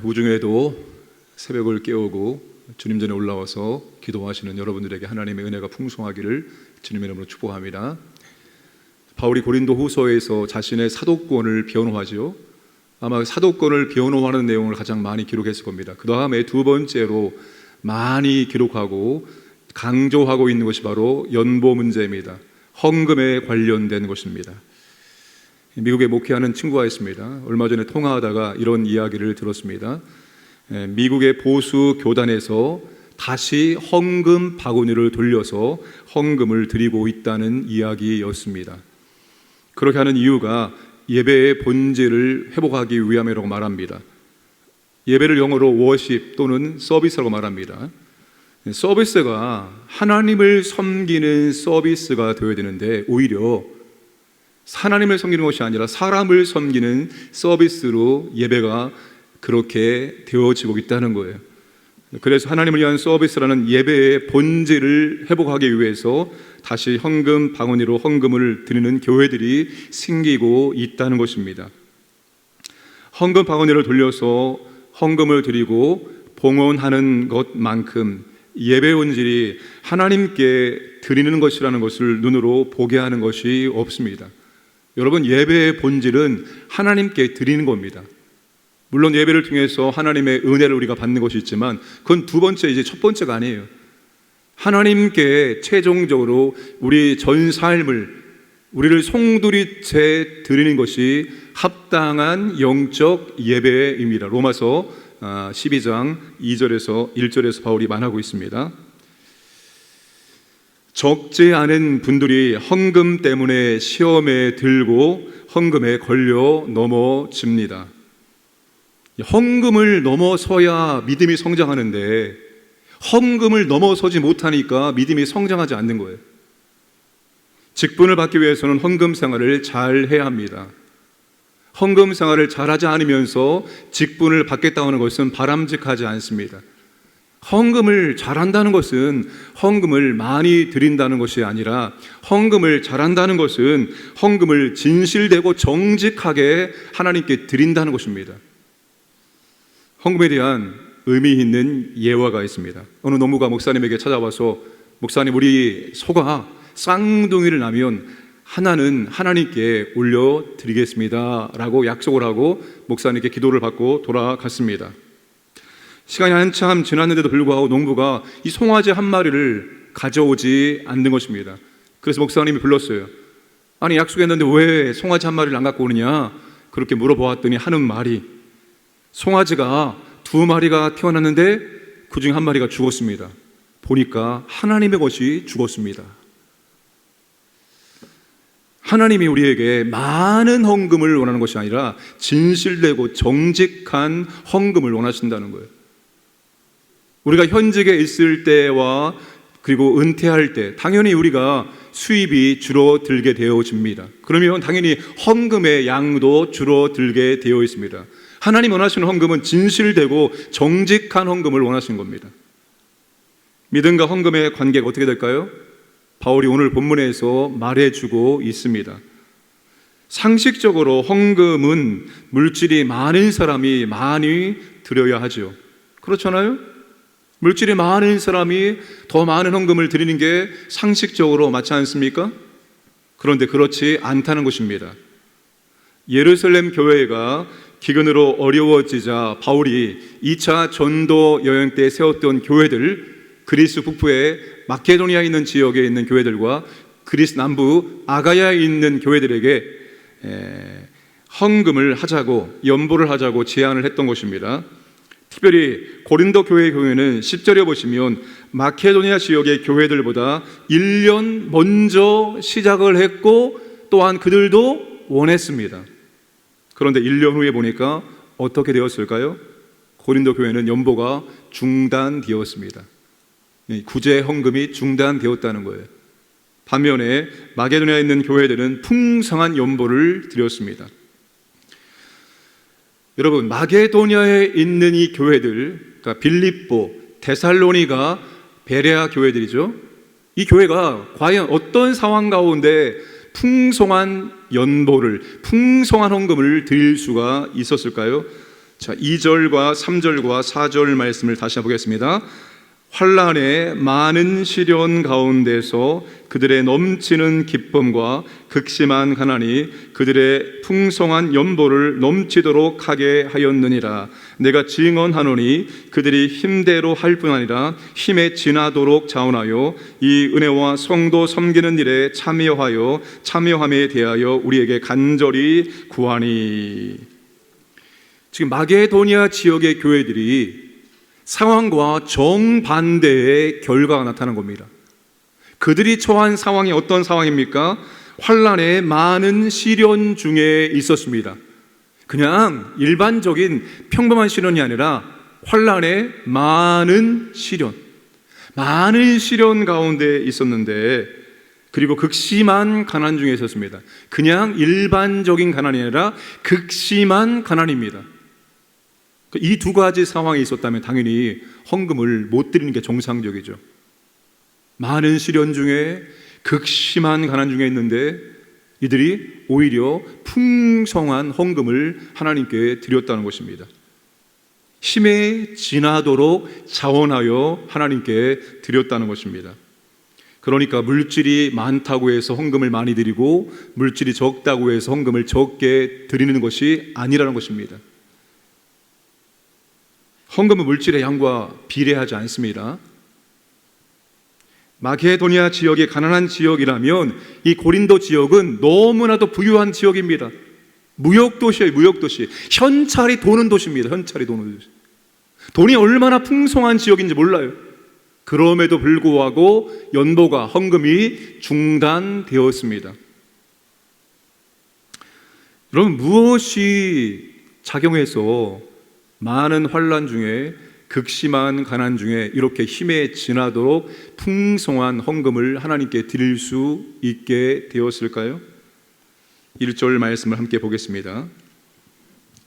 우중에도 새벽을 깨우고 주님 전에 올라와서 기도하시는 여러분들에게 하나님의 은혜가 풍성하기를 주님의 이름으로 축복합니다. 바울이 고린도 후서에서 자신의 사도권을 변호하죠. 아마 사도권을 변호하는 내용을 가장 많이 기록했을 겁니다. 그 다음에 두 번째로 많이 기록하고 강조하고 있는 것이 바로 연보 문제입니다. 헌금에 관련된 것입니다. 미국에 목회하는 친구가 있습니다. 얼마 전에 통화하다가 이런 이야기를 들었습니다. 미국의 보수 교단에서 다시 헌금 바구니를 돌려서 헌금을 드리고 있다는 이야기였습니다. 그렇게 하는 이유가 예배의 본질을 회복하기 위함이라고 말합니다. 예배를 영어로 워십 또는 서비스라고 말합니다. 서비스가 하나님을 섬기는 서비스가 되어야 되는데 오히려 하나님을 섬기는 것이 아니라 사람을 섬기는 서비스로 예배가 그렇게 되어지고 있다는 거예요. 그래서 하나님을 위한 서비스라는 예배의 본질을 회복하기 위해서 다시 헌금 바구니로 헌금을 드리는 교회들이 생기고 있다는 것입니다. 헌금 바구니를 돌려서 헌금을 드리고 봉헌하는 것만큼 예배의 본질이 하나님께 드리는 것이라는 것을 눈으로 보게 하는 것이 없습니다. 여러분, 예배의 본질은 하나님께 드리는 겁니다. 물론 예배를 통해서 하나님의 은혜를 우리가 받는 것이 있지만 그건 두 번째, 이제 첫 번째가 아니에요. 하나님께 최종적으로 우리 전 삶을, 우리를 송두리째 드리는 것이 합당한 영적 예배입니다. 로마서 12장 2절에서 1절에서 바울이 말하고 있습니다. 적지 않은 분들이 헌금 때문에 시험에 들고 헌금에 걸려 넘어집니다. 헌금을 넘어서야 믿음이 성장하는데 헌금을 넘어서지 못하니까 믿음이 성장하지 않는 거예요. 직분을 받기 위해서는 헌금 생활을 잘 해야 합니다. 헌금 생활을 잘하지 않으면서 직분을 받겠다고 하는 것은 바람직하지 않습니다. 헌금을 잘한다는 것은 헌금을 많이 드린다는 것이 아니라 헌금을 잘한다는 것은 헌금을 진실되고 정직하게 하나님께 드린다는 것입니다. 헌금에 대한 의미 있는 예화가 있습니다. 어느 농부가 목사님에게 찾아와서 목사님, 우리 소가 쌍둥이를 낳으면 하나는 하나님께 올려드리겠습니다 라고 약속을 하고 목사님께 기도를 받고 돌아갔습니다. 시간이 한참 지났는데도 불구하고 농부가 이 송아지 한 마리를 가져오지 않는 것입니다. 그래서 목사님이 불렀어요. 아니, 약속했는데 왜 송아지 한 마리를 안 갖고 오느냐? 그렇게 물어보았더니 하는 말이, 송아지가 두 마리가 태어났는데 그 중에 한 마리가 죽었습니다. 보니까 하나님의 것이 죽었습니다. 하나님이 우리에게 많은 헌금을 원하는 것이 아니라 진실되고 정직한 헌금을 원하신다는 거예요. 우리가 현직에 있을 때와 그리고 은퇴할 때 당연히 우리가 수입이 줄어들게 되어집니다. 그러면 당연히 헌금의 양도 줄어들게 되어 있습니다. 하나님 원하시는 헌금은 진실되고 정직한 헌금을 원하시는 겁니다. 믿음과 헌금의 관계가 어떻게 될까요? 바울이 오늘 본문에서 말해주고 있습니다. 상식적으로 헌금은 물질이 많은 사람이 많이 드려야 하죠. 그렇잖아요? 물질이 많은 사람이 더 많은 헌금을 드리는 게 상식적으로 맞지 않습니까? 그런데 그렇지 않다는 것입니다. 예루살렘 교회가 기근으로 어려워지자 바울이 2차 전도 여행 때 세웠던 교회들, 그리스 북부의 마케도니아에 있는 지역에 있는 교회들과 그리스 남부 아가야에 있는 교회들에게 헌금을 하자고, 연보를 하자고 제안을 했던 것입니다. 특별히 고린도 교회의 경우에는 10절에 보시면 마케도니아 지역의 교회들보다 1년 먼저 시작을 했고 또한 그들도 원했습니다. 그런데 1년 후에 보니까 어떻게 되었을까요? 고린도 교회는 연보가 중단되었습니다. 구제 헌금이 중단되었다는 거예요. 반면에 마게도니아에 있는 교회들은 풍성한 연보를 드렸습니다. 여러분, 마게도니아에 있는 이 교회들, 그러니까 빌립보, 데살로니가, 베레아 교회들이죠. 이 교회가 과연 어떤 상황 가운데 풍성한 연보를, 풍성한 헌금을 드릴 수가 있었을까요? 자, 2절과 3절과 4절 말씀을 다시 보겠습니다. 환난의 많은 시련 가운데서 그들의 넘치는 기쁨과 극심한 가난이 그들의 풍성한 연보를 넘치도록 하게 하였느니라. 내가 증언하노니 그들이 힘대로 할 뿐 아니라 힘에 지나도록 자원하여 이 은혜와 성도 섬기는 일에 참여함에 대하여 우리에게 간절히 구하니. 지금 마게도니아 지역의 교회들이 상황과 정반대의 결과가 나타난 겁니다. 그들이 처한 상황이 어떤 상황입니까? 환난의 많은 시련 중에 있었습니다. 그냥 일반적인 평범한 시련이 아니라 환난의 많은 시련 가운데 있었는데, 그리고 극심한 가난 중에 있었습니다. 그냥 일반적인 가난이 아니라 극심한 가난입니다. 이 두 가지 상황이 있었다면 당연히 헌금을 못 드리는 게 정상적이죠. 많은 시련 중에 극심한 가난 중에 있는데 이들이 오히려 풍성한 헌금을 하나님께 드렸다는 것입니다. 힘에 지나도록 자원하여 하나님께 드렸다는 것입니다. 그러니까 물질이 많다고 해서 헌금을 많이 드리고 물질이 적다고 해서 헌금을 적게 드리는 것이 아니라는 것입니다. 헌금은 물질의 양과 비례하지 않습니다. 마게도니아 지역이 가난한 지역이라면 이 고린도 지역은 너무나도 부유한 지역입니다. 무역도시예요, 무역도시. 현찰이 도는 도시입니다. 현찰이 도는 도시. 돈이 얼마나 풍성한 지역인지 몰라요. 그럼에도 불구하고 연보가, 헌금이 중단되었습니다. 여러분, 무엇이 작용해서 많은 환난 중에, 극심한 가난 중에 이렇게 힘에 지나도록 풍성한 헌금을 하나님께 드릴 수 있게 되었을까요? 1절 말씀을 함께 보겠습니다.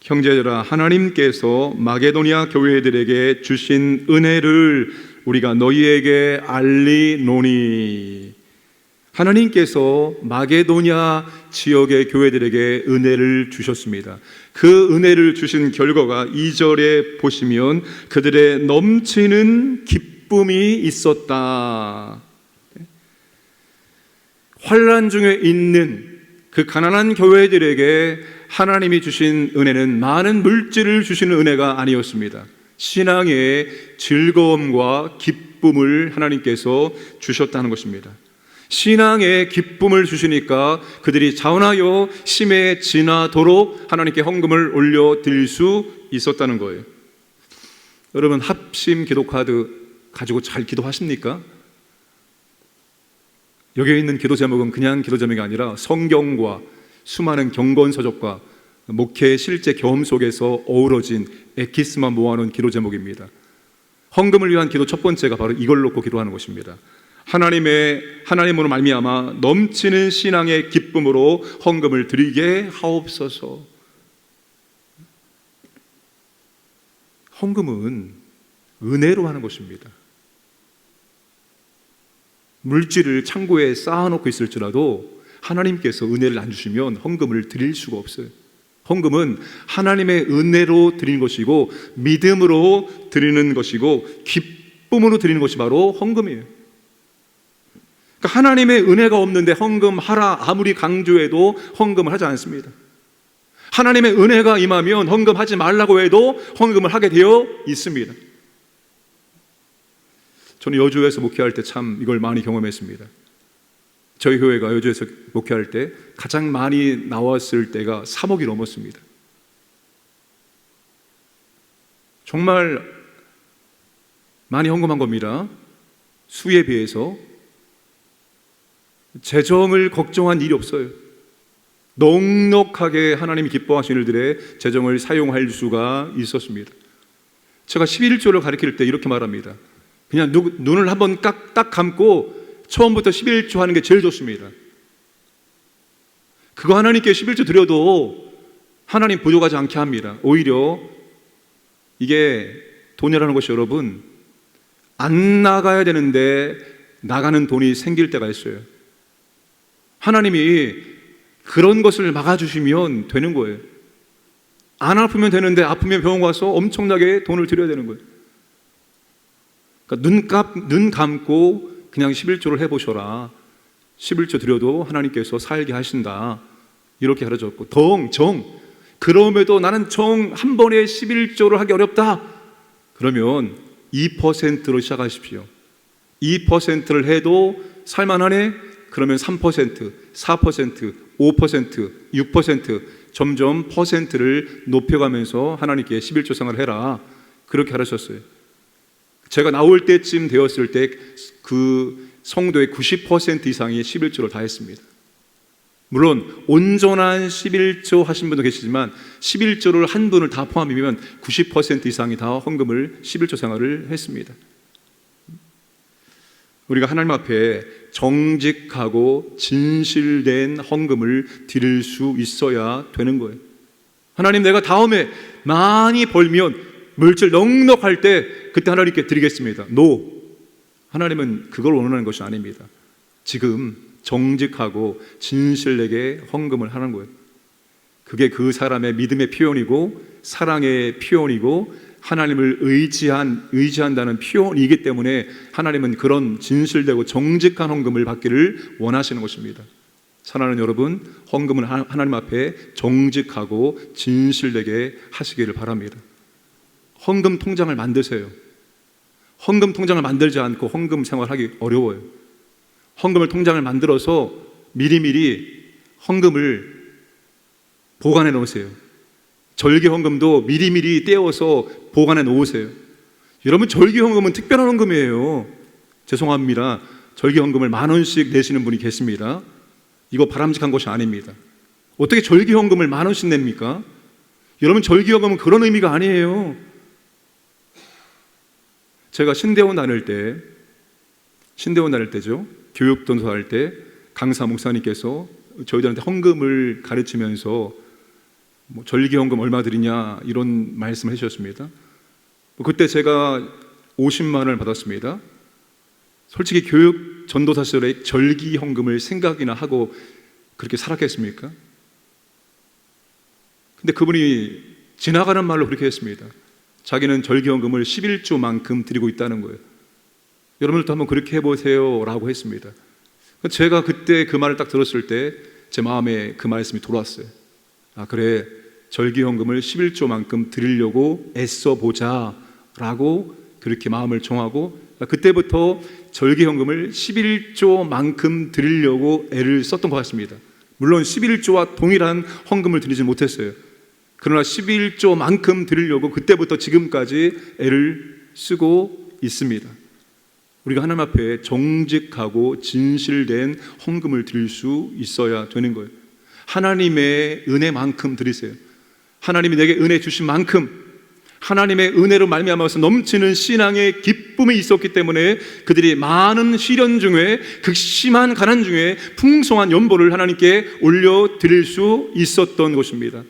형제들아, 하나님께서 마게도니아 교회들에게 주신 은혜를 우리가 너희에게 알리노니. 하나님께서 마게도니아 지역의 교회들에게 은혜를 주셨습니다. 그 은혜를 주신 결과가 2절에 보시면 그들의 넘치는 기쁨이 있었다. 환난 중에 있는 그 가난한 교회들에게 하나님이 주신 은혜는 많은 물질을 주시는 은혜가 아니었습니다. 신앙의 즐거움과 기쁨을 하나님께서 주셨다는 것입니다. 신앙의 기쁨을 주시니까 그들이 자원하여 심에 지나도록 하나님께 헌금을 올려드릴 수 있었다는 거예요. 여러분, 합심 기도카드 가지고 잘 기도하십니까? 여기에 있는 기도 제목은 그냥 기도 제목이 아니라 성경과 수많은 경건서적과 목회의 실제 경험 속에서 어우러진 엑기스만 모아놓은 기도 제목입니다. 헌금을 위한 기도 첫 번째가 바로 이걸 놓고 기도하는 것입니다. 하나님으로 말미암아 넘치는 신앙의 기쁨으로 헌금을 드리게 하옵소서. 헌금은 은혜로 하는 것입니다. 물질을 창고에 쌓아놓고 있을지라도 하나님께서 은혜를 안 주시면 헌금을 드릴 수가 없어요. 헌금은 하나님의 은혜로 드리는 것이고 믿음으로 드리는 것이고 기쁨으로 드리는 것이 바로 헌금이에요. 그러니까 하나님의 은혜가 없는데 헌금하라 아무리 강조해도 헌금을 하지 않습니다. 하나님의 은혜가 임하면 헌금하지 말라고 해도 헌금을 하게 되어 있습니다. 저는 여주에서 목회할 때 참 이걸 많이 경험했습니다. 저희 교회가 여주에서 목회할 때 가장 많이 나왔을 때가 3억이 넘었습니다. 정말 많이 헌금한 겁니다. 수에 비해서. 재정을 걱정한 일이 없어요. 넉넉하게 하나님이 기뻐하시는 일들의 재정을 사용할 수가 있었습니다. 제가 11조를 가르칠 때 이렇게 말합니다. 그냥 눈을 한번 딱 감고 처음부터 11조 하는 게 제일 좋습니다. 그거 하나님께 11조 드려도 하나님 부족하지 않게 합니다. 오히려 이게 돈이라는 것이 여러분 안 나가야 되는데 나가는 돈이 생길 때가 있어요. 하나님이 그런 것을 막아주시면 되는 거예요. 안 아프면 되는데 아프면 병원 가서 엄청나게 돈을 들여야 되는 거예요. 그러니까 눈 감고 그냥 11조를 해보셔라. 11조 드려도 하나님께서 살게 하신다. 이렇게 가르쳤고, 그럼에도 나는 한 번에 11조를 하기 어렵다. 그러면 2%로 시작하십시오. 2%를 해도 살만하네? 그러면 3%, 4%, 5%, 6% 점점 퍼센트를 높여가면서 하나님께 11조 생활을 해라. 그렇게 가르쳤어요. 제가 나올 때쯤 되었을 때 그 성도의 90% 이상이 11조를 다 했습니다. 물론 온전한 11조 하신 분도 계시지만 11조를 한 분을 다 포함이면 90% 이상이 다 헌금을 11조 생활을 했습니다. 우리가 하나님 앞에 정직하고 진실된 헌금을 드릴 수 있어야 되는 거예요. 하나님, 내가 다음에 많이 벌면 물질 넉넉할 때 그때 하나님께 드리겠습니다. 하나님은 그걸 원하는 것이 아닙니다. 지금 정직하고 진실되게 헌금을 하는 거예요. 그게 그 사람의 믿음의 표현이고 사랑의 표현이고 하나님을 의지한다는 표현이기 때문에 하나님은 그런 진실되고 정직한 헌금을 받기를 원하시는 것입니다. 사랑하는 여러분, 헌금은 하나님 앞에 정직하고 진실되게 하시기를 바랍니다. 헌금 통장을 만드세요. 헌금 통장을 만들지 않고 헌금 생활하기 어려워요. 헌금을 통장을 만들어서 미리미리 헌금을 보관해 놓으세요. 절기 헌금도 미리미리 떼어서 보관해 놓으세요. 여러분, 절기 헌금은 특별한 헌금이에요. 죄송합니다. 절기 헌금을 10,000원씩 내시는 분이 계십니다. 이거 바람직한 것이 아닙니다. 어떻게 절기 헌금을 10,000원씩 냅니까? 여러분, 절기 헌금은 그런 의미가 아니에요. 제가 신대원 다닐 때죠. 교육전도 할 때 강사 목사님께서 저희들한테 헌금을 가르치면서 절기 헌금 얼마 드리냐 이런 말씀을 해주셨습니다. 그때 제가 50만 원을 받았습니다. 솔직히 교육 전도사 시절에 절기 헌금을 생각이나 하고 그렇게 살았겠습니까? 근데 그분이 지나가는 말로 그렇게 했습니다. 자기는 절기 헌금을 11조만큼 드리고 있다는 거예요. 여러분들도 한번 그렇게 해보세요 라고 했습니다. 제가 그때 그 말을 딱 들었을 때 제 마음에 그 말씀이 돌아왔어요. 그래, 절기 헌금을 11조만큼 드리려고 애써보자 라고 그렇게 마음을 정하고, 그때부터 절기 헌금을 11조만큼 드리려고 애를 썼던 것 같습니다. 물론 11조와 동일한 헌금을 드리지 못했어요. 그러나 11조만큼 드리려고 그때부터 지금까지 애를 쓰고 있습니다. 우리가 하나님 앞에 정직하고 진실된 헌금을 드릴 수 있어야 되는 거예요. 하나님의 은혜만큼 드리세요. 하나님이 내게 은혜 주신 만큼, 하나님의 은혜로 말미암아서 넘치는 신앙의 기쁨이 있었기 때문에 그들이 많은 시련 중에, 극심한 가난 중에 풍성한 연보를 하나님께 올려드릴 수 있었던 것입니다.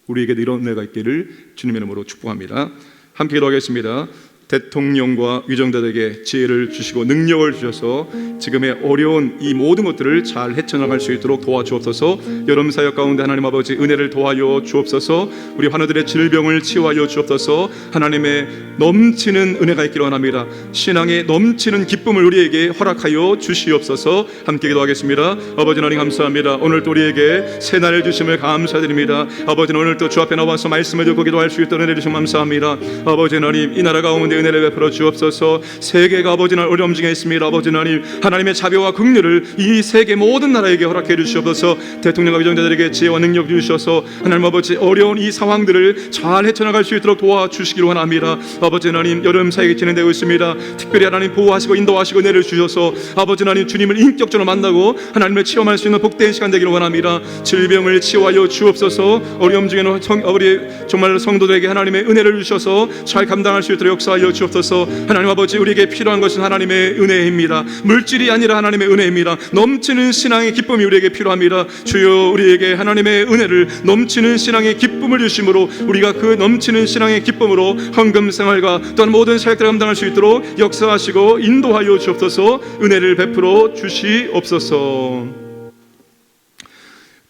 우리에게도 이런 은혜가 있기를 주님의 이름으로 축복합니다. 함께 기도하겠습니다. 대통령과 위정자들에게 지혜를 주시고 능력을 주셔서 지금의 어려운 이 모든 것들을 잘 헤쳐나갈 수 있도록 도와주옵소서. 여름 사역 가운데 하나님 아버지 은혜를 도와여 주옵소서. 우리 환우들의 질병을 치유하여 주옵소서. 하나님의 넘치는 은혜가 있기를 원합니다. 신앙의 넘치는 기쁨을 우리에게 허락하여 주시옵소서. 함께 기도하겠습니다. 아버지 하나님 감사합니다. 오늘도 우리에게 새날을 주심을 감사드립니다. 아버지는 오늘도 주 앞에 나와서 말씀을 듣고 기도할 수 있도록 은혜를 주시면 감사합니다. 아버지 하나님, 이 나라 가운데 은혜를 베풀어 주옵소서. 세계가 아버지 하나님 어려움 중에 있습니다. 아버지 하나님, 하나님의 자비와 긍휼을 이 세계 모든 나라에게 허락해 주시옵소서. 대통령과 위정자들에게 지혜와 능력 주셔서 하나님 아버지 어려운 이 상황들을 잘 헤쳐나갈 수 있도록 도와주시기를 원합니다. 아버지 하나님, 여름 사역이 진행되고 있습니다. 특별히 하나님 보호하시고 인도하시고 은혜를 주셔서 아버지 하나님 주님을 인격적으로 만나고 하나님을 체험할 수 있는 복된 시간 되기를 원합니다. 질병을 치유하여 주옵소서. 어려움 중에는 우리 정말 성도들에게 하나님의 은혜를 주셔서 잘 감당할 수 있도록 역사하여 주옵소서. 하나님 아버지, 우리에게 필요한 것은 하나님의 은혜입니다. 물질이 아니라 하나님의 은혜입니다. 넘치는 신앙의 기쁨이 우리에게 필요합니다. 주여, 우리에게 하나님의 은혜를, 넘치는 신앙의 기쁨을 주심으로 우리가 그 넘치는 신앙의 기쁨으로 헌금 생활과 또한 모든 사역들을 감당할 수 있도록 역사하시고 인도하여 주옵소서. 은혜를 베풀어 주시옵소서.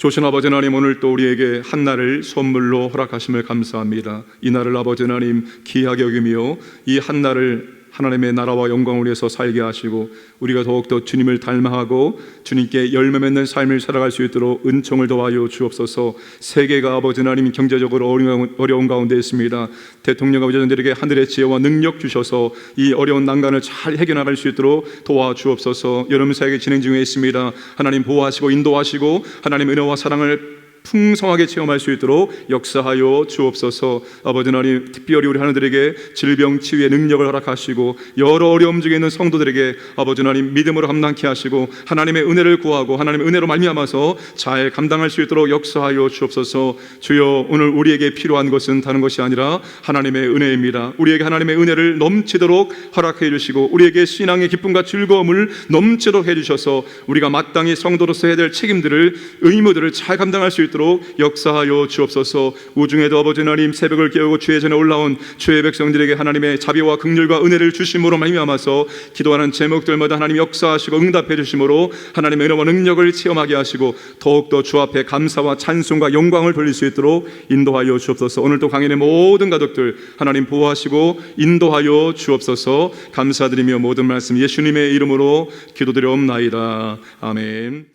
조신 아버지 하나님, 오늘 또 우리에게 한 날을 선물로 허락하심을 감사합니다. 이 날을 아버지 하나님 귀하게 여기며 이 한 날을 하나님의 나라와 영광을 위해서 살게 하시고 우리가 더욱더 주님을 닮아가고 주님께 열매 맺는 삶을 살아갈 수 있도록 은총을 더하여 주옵소서. 세계가 아버지 하나님 경제적으로 어려운 가운데 있습니다. 대통령 아버지들에게 하늘의 지혜와 능력 주셔서 이 어려운 난관을 잘 해결나갈 수 있도록 도와주옵소서. 여름 사역이 진행 중에 있습니다. 하나님 보호하시고 인도하시고 하나님 은혜와 사랑을 풍성하게 체험할 수 있도록 역사하여 주옵소서. 아버지 하나님, 특별히 우리 하나님들에게 질병 치유의 능력을 허락하시고 여러 어려움 중에 있는 성도들에게 아버지 하나님 믿음으로 감당케 하시고 하나님의 은혜를 구하고 하나님의 은혜로 말미암아서 잘 감당할 수 있도록 역사하여 주옵소서. 주여, 오늘 우리에게 필요한 것은 다른 것이 아니라 하나님의 은혜입니다. 우리에게 하나님의 은혜를 넘치도록 허락해 주시고 우리에게 신앙의 기쁨과 즐거움을 넘치도록 해주셔서 우리가 마땅히 성도로서 해야 될 책임들을, 의무들을 잘 감당할 수 있도록 역사하여 주옵소서. 우중에도 아버지 하나님 새벽을 깨우고 주의 전에 올라온 주의 백성들에게 하나님의 자비와 긍휼과 은혜를 주심으로 말미암아서 기도하는 제목들마다 하나님 역사하시고 응답해 주심으로 하나님의 은혜와 능력을 체험하게 하시고 더욱더 주 앞에 감사와 찬송과 영광을 돌릴 수 있도록 인도하여 주옵소서. 오늘도 강인의 모든 가족들 하나님 보호하시고 인도하여 주옵소서. 감사드리며 모든 말씀 예수님의 이름으로 기도드려옵나이다. 아멘.